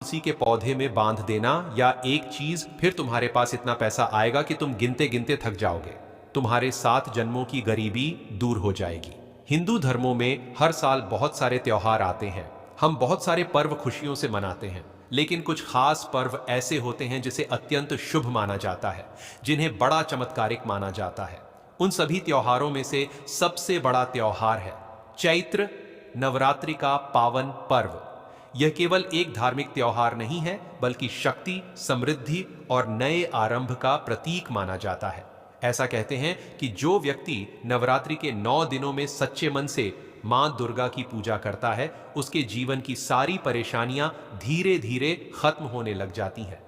तुलसी के पौधे में बांध देना या एक चीज, फिर तुम्हारे पास इतना पैसा आएगा कि तुम गिनते गिनते थक जाओगे। तुम्हारे 7 जन्मों की गरीबी दूर हो जाएगी। हिंदू धर्मों में हर साल बहुत सारे त्योहार आते हैं। हम बहुत सारे पर्व खुशियों से मनाते हैं, लेकिन कुछ खास पर्व ऐसे होते हैं जिसे अत्यंत शुभ माना जाता है, जिन्हें बड़ा चमत्कारिक माना जाता है। उन सभी त्योहारों में से सबसे बड़ा त्योहार है चैत्र नवरात्रि का पावन पर्व। यह केवल एक धार्मिक त्योहार नहीं है, बल्कि शक्ति, समृद्धि और नए आरंभ का प्रतीक माना जाता है। ऐसा कहते हैं कि जो व्यक्ति नवरात्रि के 9 दिनों में सच्चे मन से मां दुर्गा की पूजा करता है, उसके जीवन की सारी परेशानियां धीरे धीरे खत्म होने लग जाती हैं।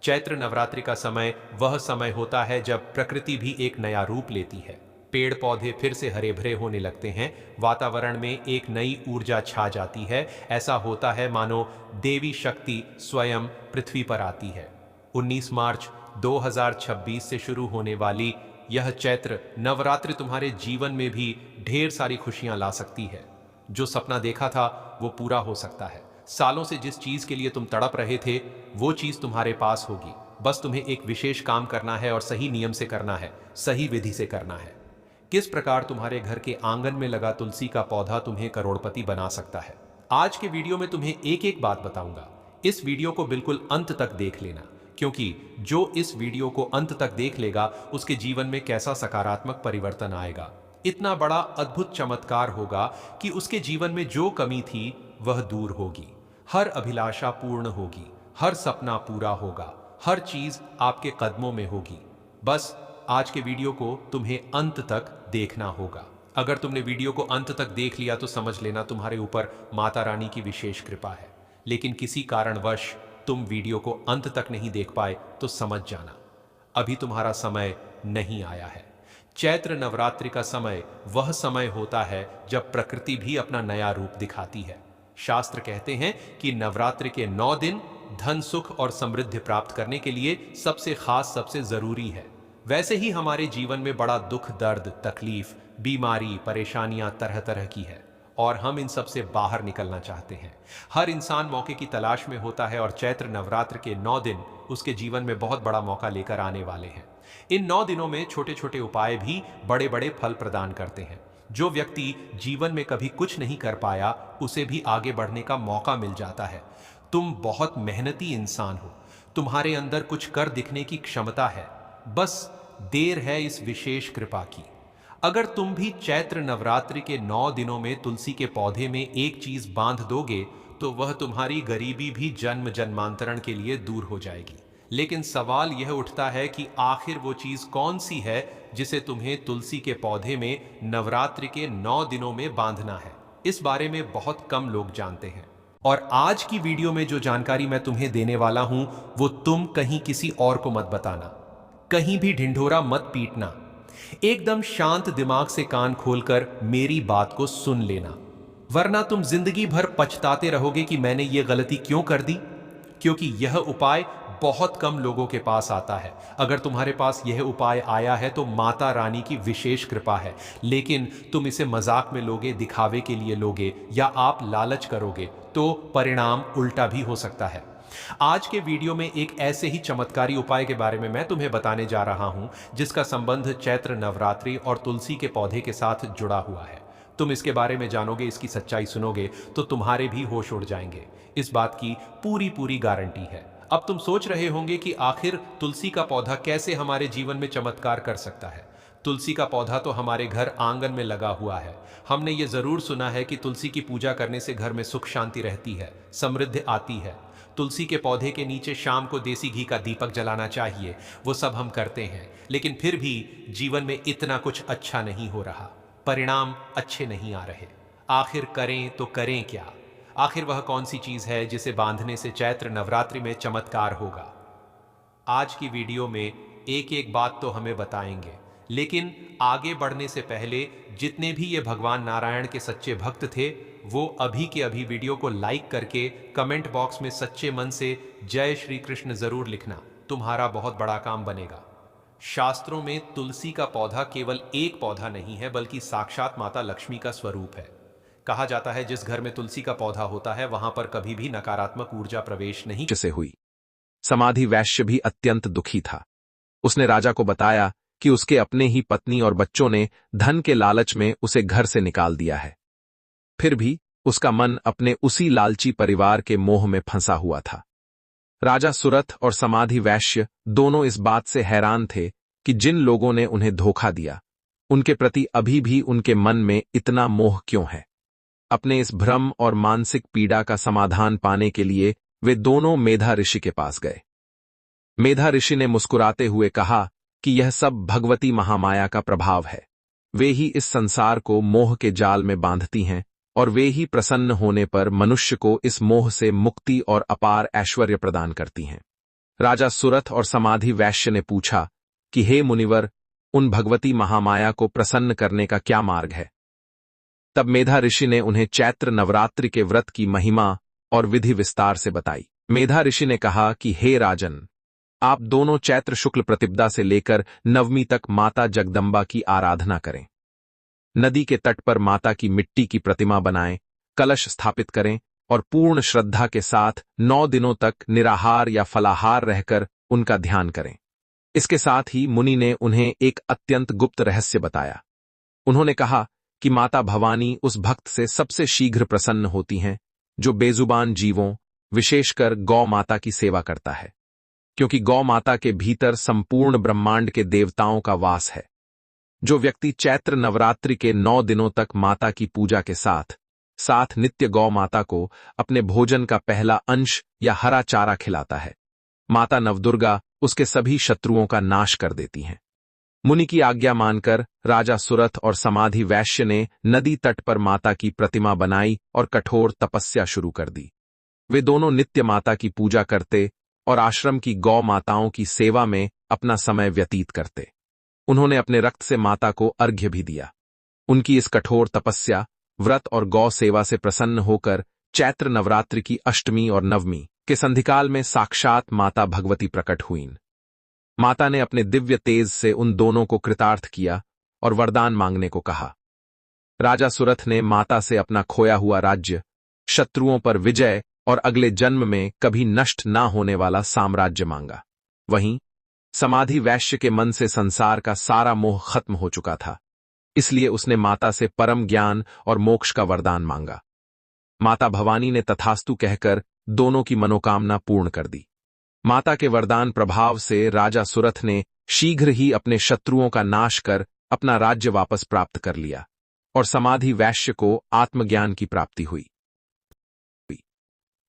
चैत्र नवरात्रि का समय वह समय होता है जब प्रकृति भी एक नया रूप लेती है। पेड़ पौधे फिर से हरे भरे होने लगते हैं, वातावरण में एक नई ऊर्जा छा जाती है। ऐसा होता है मानो देवी शक्ति स्वयं पृथ्वी पर आती है। 19 मार्च 2026 से शुरू होने वाली यह चैत्र नवरात्रि तुम्हारे जीवन में भी ढेर सारी खुशियां ला सकती है। जो सपना देखा था वो पूरा हो सकता है। सालों से जिस चीज के लिए तुम तड़प रहे थे, वो चीज तुम्हारे पास होगी। बस तुम्हें एक विशेष काम करना है और सही नियम से करना है, सही विधि से करना है। किस प्रकार तुम्हारे घर के आंगन में लगा तुलसी का पौधा तुम्हें करोड़पति बना सकता है, आज के वीडियो में तुम्हें एक एक बात बताऊंगा। इस वीडियो को बिल्कुल अंत तक देख लेना, क्योंकि जो इस वीडियो को अंत तक देख लेगा उसके जीवन में कैसा सकारात्मक परिवर्तन आएगा। इतना बड़ा अद्भुत चमत्कार होगा कि उसके जीवन में जो कमी थी वह दूर होगी, हर अभिलाषा पूर्ण होगी, हर सपना पूरा होगा, हर चीज आपके कदमों में होगी। बस आज के वीडियो को तुम्हें अंत तक देखना होगा। अगर तुमने वीडियो को अंत तक देख लिया तो समझ लेना तुम्हारे ऊपर माता रानी की विशेष कृपा है। लेकिन किसी कारणवश तुम वीडियो को अंत तक नहीं देख पाए तो समझ जाना, अभी तुम्हारा समय नहीं आया है। चैत्र नवरात्रि का समय वह समय होता है जब प्रकृति भी अपना नया रूप दिखाती है। शास्त्र कहते हैं कि नवरात्रि के 9 दिन धन, सुख और समृद्धि प्राप्त करने के लिए सबसे खास, सबसे जरूरी है। वैसे ही हमारे जीवन में बड़ा दुख, दर्द, तकलीफ, बीमारी, परेशानियां तरह तरह की है और हम इन सब से बाहर निकलना चाहते हैं। हर इंसान मौके की तलाश में होता है और चैत्र नवरात्र के 9 दिन उसके जीवन में बहुत बड़ा मौका लेकर आने वाले हैं। इन 9 दिनों में छोटे छोटे उपाय भी बड़े बड़े फल प्रदान करते हैं। जो व्यक्ति जीवन में कभी कुछ नहीं कर पाया, उसे भी आगे बढ़ने का मौका मिल जाता है। तुम बहुत मेहनती इंसान हो, तुम्हारे अंदर कुछ कर दिखने की क्षमता है, बस देर है इस विशेष कृपा की। अगर तुम भी चैत्र नवरात्रि के 9 दिनों में तुलसी के पौधे में एक चीज बांध दोगे तो वह तुम्हारी गरीबी भी जन्म जन्मांतरण के लिए दूर हो जाएगी। लेकिन सवाल यह उठता है कि आखिर वो चीज कौन सी है जिसे तुम्हें तुलसी के पौधे में नवरात्रि के 9 दिनों में बांधना है। इस बारे में बहुत कम लोग जानते हैं और आज की वीडियो में जो जानकारी मैं तुम्हें देने वाला हूं वो तुम कहीं किसी और को मत बताना, कहीं भी ढिंढोरा मत पीटना। एकदम शांत दिमाग से कान खोलकर मेरी बात को सुन लेना, वरना तुम जिंदगी भर पछताते रहोगे कि मैंने ये गलती क्यों कर दी। क्योंकि यह उपाय बहुत कम लोगों के पास आता है। अगर तुम्हारे पास यह उपाय आया है तो माता रानी की विशेष कृपा है, लेकिन तुम इसे मजाक में लोगे, दिखावे के लिए लोगे या आप लालच करोगे तो परिणाम उल्टा भी हो सकता है। आज के वीडियो में एक ऐसे ही चमत्कारी उपाय के बारे में मैं तुम्हें बताने जा रहा हूं जिसका संबंध चैत्र नवरात्रि और तुलसी के पौधे के साथ जुड़ा हुआ है। तुम इसके बारे में जानोगे, इसकी सच्चाई सुनोगे तो तुम्हारे भी होश उड़ जाएंगे। इस बात की पूरी पूरी गारंटी है। अब तुम सोच रहे होंगे कि आखिर तुलसी का पौधा कैसे हमारे जीवन में चमत्कार कर सकता है। तुलसी का पौधा तो हमारे घर आंगन में लगा हुआ है। हमने ये जरूर सुना है कि तुलसी की पूजा करने से घर में सुख शांति रहती है, समृद्धि आती है। तुलसी के पौधे के नीचे शाम को देसी घी का दीपक जलाना चाहिए, वो सब हम करते हैं। लेकिन फिर भी जीवन में इतना कुछ अच्छा नहीं हो रहा, परिणाम अच्छे नहीं आ रहे। आखिर करें तो करें क्या? आखिर वह कौन सी चीज है जिसे बांधने से चैत्र नवरात्रि में चमत्कार होगा? आज की वीडियो में एक एक बात तो हमें बताएंगे, लेकिन आगे बढ़ने से पहले जितने भी ये भगवान नारायण के सच्चे भक्त थे वो अभी के अभी वीडियो को लाइक करके कमेंट बॉक्स में सच्चे मन से जय श्री कृष्ण जरूर लिखना, तुम्हारा बहुत बड़ा काम बनेगा। शास्त्रों में तुलसी का पौधा केवल एक पौधा नहीं है, बल्कि साक्षात माता लक्ष्मी का स्वरूप है। कहा जाता है जिस घर में तुलसी का पौधा होता है वहां पर कभी भी नकारात्मक ऊर्जा प्रवेश नहीं से हुई। समाधि वैश्य भी अत्यंत दुखी था। उसने राजा को बताया कि उसके अपने ही पत्नी और बच्चों ने धन के लालच में उसे घर से निकाल दिया है। फिर भी उसका मन अपने उसी लालची परिवार के मोह में फंसा हुआ था। राजा सुरथ और समाधि वैश्य दोनों इस बात से हैरान थे कि जिन लोगों ने उन्हें धोखा दिया उनके प्रति अभी भी उनके मन में इतना मोह क्यों है। अपने इस भ्रम और मानसिक पीड़ा का समाधान पाने के लिए वे दोनों मेधा ऋषि के पास गए। मेधा ऋषि ने मुस्कुराते हुए कहा कि यह सब भगवती महामाया का प्रभाव है। वे ही इस संसार को मोह के जाल में बांधती हैं और वे ही प्रसन्न होने पर मनुष्य को इस मोह से मुक्ति और अपार ऐश्वर्य प्रदान करती हैं। राजा सुरथ और समाधि वैश्य ने पूछा कि हे मुनिवर, उन भगवती महामाया को प्रसन्न करने का क्या मार्ग है। तब मेधा ऋषि ने उन्हें चैत्र नवरात्रि के व्रत की महिमा और विधि विस्तार से बताई। मेधा ऋषि ने कहा कि हे राजन, आप दोनों चैत्र शुक्ल प्रतिपदा से लेकर नवमी तक माता जगदम्बा की आराधना करें। नदी के तट पर माता की मिट्टी की प्रतिमा बनाएं, कलश स्थापित करें और पूर्ण श्रद्धा के साथ 9 दिनों तक निराहार या फलाहार रहकर उनका ध्यान करें। इसके साथ ही मुनि ने उन्हें एक अत्यंत गुप्त रहस्य बताया। उन्होंने कहा कि माता भवानी उस भक्त से सबसे शीघ्र प्रसन्न होती हैं जो बेजुबान जीवों, विशेषकर गौ माता की सेवा करता है, क्योंकि गौ माता के भीतर संपूर्ण ब्रह्मांड के देवताओं का वास है। जो व्यक्ति चैत्र नवरात्रि के 9 दिनों तक माता की पूजा के साथ साथ नित्य गौ माता को अपने भोजन का पहला अंश या हरा चारा खिलाता है, माता नवदुर्गा उसके सभी शत्रुओं का नाश कर देती हैं। मुनि की आज्ञा मानकर राजा सुरथ और समाधि वैश्य ने नदी तट पर माता की प्रतिमा बनाई और कठोर तपस्या शुरू कर दी। वे दोनों नित्य माता की पूजा करते और आश्रम की गौ माताओं की सेवा में अपना समय व्यतीत करते। उन्होंने अपने रक्त से माता को अर्घ्य भी दिया। उनकी इस कठोर तपस्या, व्रत और गौ सेवा से प्रसन्न होकर चैत्र नवरात्रि की अष्टमी और नवमी के संधिकाल में साक्षात माता भगवती प्रकट हुईं। माता ने अपने दिव्य तेज से उन दोनों को कृतार्थ किया और वरदान मांगने को कहा। राजा सुरथ ने माता से अपना खोया हुआ राज्य, शत्रुओं पर विजय और अगले जन्म में कभी नष्ट ना होने वाला साम्राज्य मांगा। वहीं समाधि वैश्य के मन से संसार का सारा मोह खत्म हो चुका था, इसलिए उसने माता से परम ज्ञान और मोक्ष का वरदान मांगा। माता भवानी ने तथास्तु कहकर दोनों की मनोकामना पूर्ण कर दी। माता के वरदान प्रभाव से राजा सुरथ ने शीघ्र ही अपने शत्रुओं का नाश कर अपना राज्य वापस प्राप्त कर लिया और समाधि वैश्य को आत्मज्ञान की प्राप्ति हुई।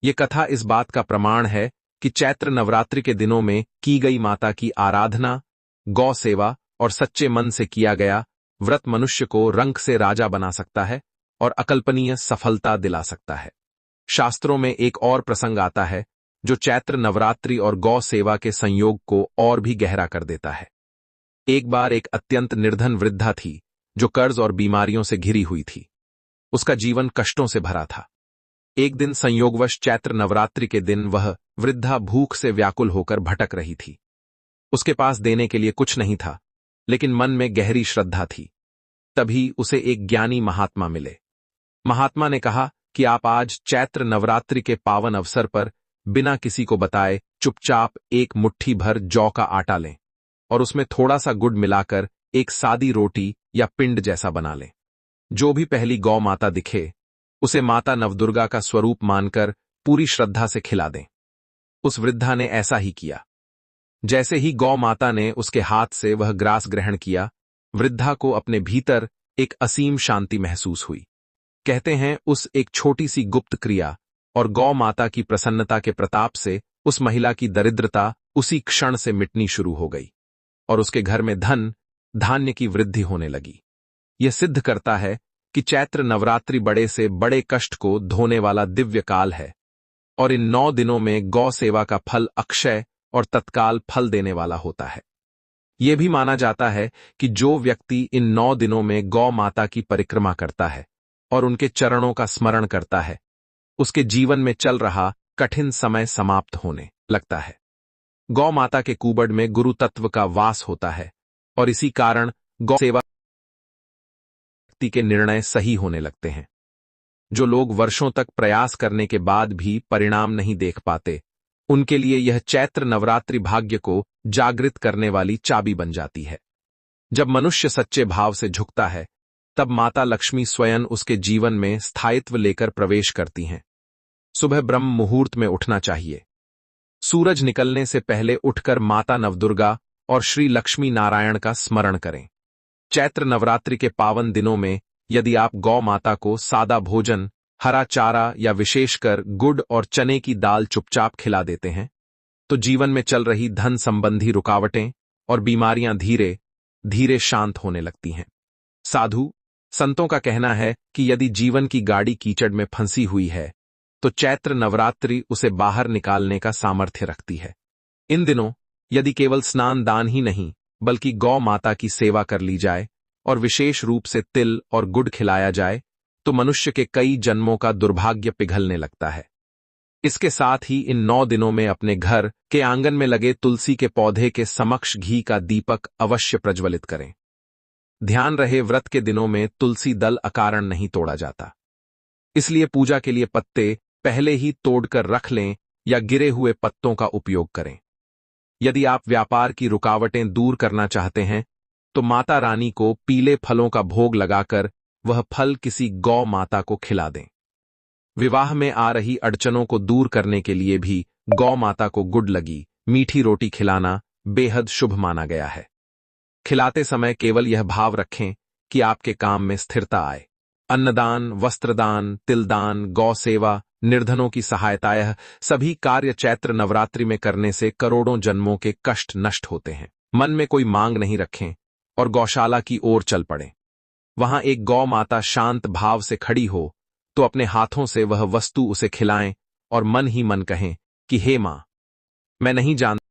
ये कथा इस बात का प्रमाण है कि चैत्र नवरात्रि के दिनों में की गई माता की आराधना, गौ सेवा और सच्चे मन से किया गया व्रत मनुष्य को रंक से राजा बना सकता है और अकल्पनीय सफलता दिला सकता है। शास्त्रों में एक और प्रसंग आता है जो चैत्र नवरात्रि और गौ सेवा के संयोग को और भी गहरा कर देता है। एक बार एक अत्यंत निर्धन वृद्धा थी जो कर्ज और बीमारियों से घिरी हुई थी। उसका जीवन कष्टों से भरा था। एक दिन संयोगवश चैत्र नवरात्रि के दिन वह वृद्धा भूख से व्याकुल होकर भटक रही थी। उसके पास देने के लिए कुछ नहीं था, लेकिन मन में गहरी श्रद्धा थी। तभी उसे एक ज्ञानी महात्मा मिले। महात्मा ने कहा कि आप आज चैत्र नवरात्रि के पावन अवसर पर बिना किसी को बताए चुपचाप एक मुट्ठी भर जौ का आटा लें और उसमें थोड़ा सा गुड़ मिलाकर एक सादी रोटी या पिंड जैसा बना लें। जो भी पहली गौ माता दिखे उसे माता नवदुर्गा का स्वरूप मानकर पूरी श्रद्धा से खिला दें। उस वृद्धा ने ऐसा ही किया। जैसे ही गौ माता ने उसके हाथ से वह ग्रास ग्रहण किया, वृद्धा को अपने भीतर एक असीम शांति महसूस हुई। कहते हैं उस एक छोटी सी गुप्त क्रिया और गौ माता की प्रसन्नता के प्रताप से उस महिला की दरिद्रता उसी क्षण से मिटनी शुरू हो गई और उसके घर में धन धान्य की वृद्धि होने लगी। यह सिद्ध करता है कि चैत्र नवरात्रि बड़े से बड़े कष्ट को धोने वाला दिव्य काल है और इन 9 दिनों में गौ सेवा का फल अक्षय और तत्काल फल देने वाला होता है। यह भी माना जाता है कि जो व्यक्ति इन 9 दिनों में गौ माता की परिक्रमा करता है और उनके चरणों का स्मरण करता है, उसके जीवन में चल रहा कठिन समय समाप्त होने लगता है। गौ माता के कुबड़ में गुरु तत्व का वास होता है और इसी कारण गौ सेवा के निर्णय सही होने लगते हैं। जो लोग वर्षों तक प्रयास करने के बाद भी परिणाम नहीं देख पाते, उनके लिए यह चैत्र नवरात्रि भाग्य को जागृत करने वाली चाबी बन जाती है। जब मनुष्य सच्चे भाव से झुकता है, तब माता लक्ष्मी स्वयं उसके जीवन में स्थायित्व लेकर प्रवेश करती हैं। सुबह ब्रह्म मुहूर्त में उठना चाहिए। सूरज निकलने से पहले उठकर माता नवदुर्गा और श्री लक्ष्मी नारायण का स्मरण करें। चैत्र नवरात्रि के पावन दिनों में यदि आप गौ माता को सादा भोजन, हरा चारा या विशेषकर गुड़ और चने की दाल चुपचाप खिला देते हैं, तो जीवन में चल रही धन संबंधी रुकावटें और बीमारियां धीरे धीरे शांत होने लगती हैं। साधु संतों का कहना है कि यदि जीवन की गाड़ी कीचड़ में फंसी हुई है, तो चैत्र नवरात्रि उसे बाहर निकालने का सामर्थ्य रखती है। इन दिनों यदि केवल स्नान दान ही नहीं, बल्कि गौ माता की सेवा कर ली जाए और विशेष रूप से तिल और गुड़ खिलाया जाए, तो मनुष्य के कई जन्मों का दुर्भाग्य पिघलने लगता है। इसके साथ ही इन 9 दिनों में अपने घर के आंगन में लगे तुलसी के पौधे के समक्ष घी का दीपक अवश्य प्रज्वलित करें। ध्यान रहे, व्रत के दिनों में तुलसी दल अकारण नहीं तोड़ा जाता, इसलिए पूजा के लिए पत्ते पहले ही तोड़कर रख लें या गिरे हुए पत्तों का उपयोग करें। यदि आप व्यापार की रुकावटें दूर करना चाहते हैं, तो माता रानी को पीले फलों का भोग लगाकर वह फल किसी गौ माता को खिला दें। विवाह में आ रही अड़चनों को दूर करने के लिए भी गौ माता को गुड़ लगी मीठी रोटी खिलाना बेहद शुभ माना गया है। खिलाते समय केवल यह भाव रखें कि आपके काम में स्थिरता आए। अन्नदान, वस्त्रदान, तिलदान, गौ सेवा, निर्धनों की सहायता, यह सभी कार्य चैत्र नवरात्रि में करने से करोड़ों जन्मों के कष्ट नष्ट होते हैं। मन में कोई मांग नहीं रखें और गौशाला की ओर चल पड़ें। वहां एक गौ माता शांत भाव से खड़ी हो तो अपने हाथों से वह वस्तु उसे खिलाएं और मन ही मन कहें कि हे मां, मैं नहीं जानता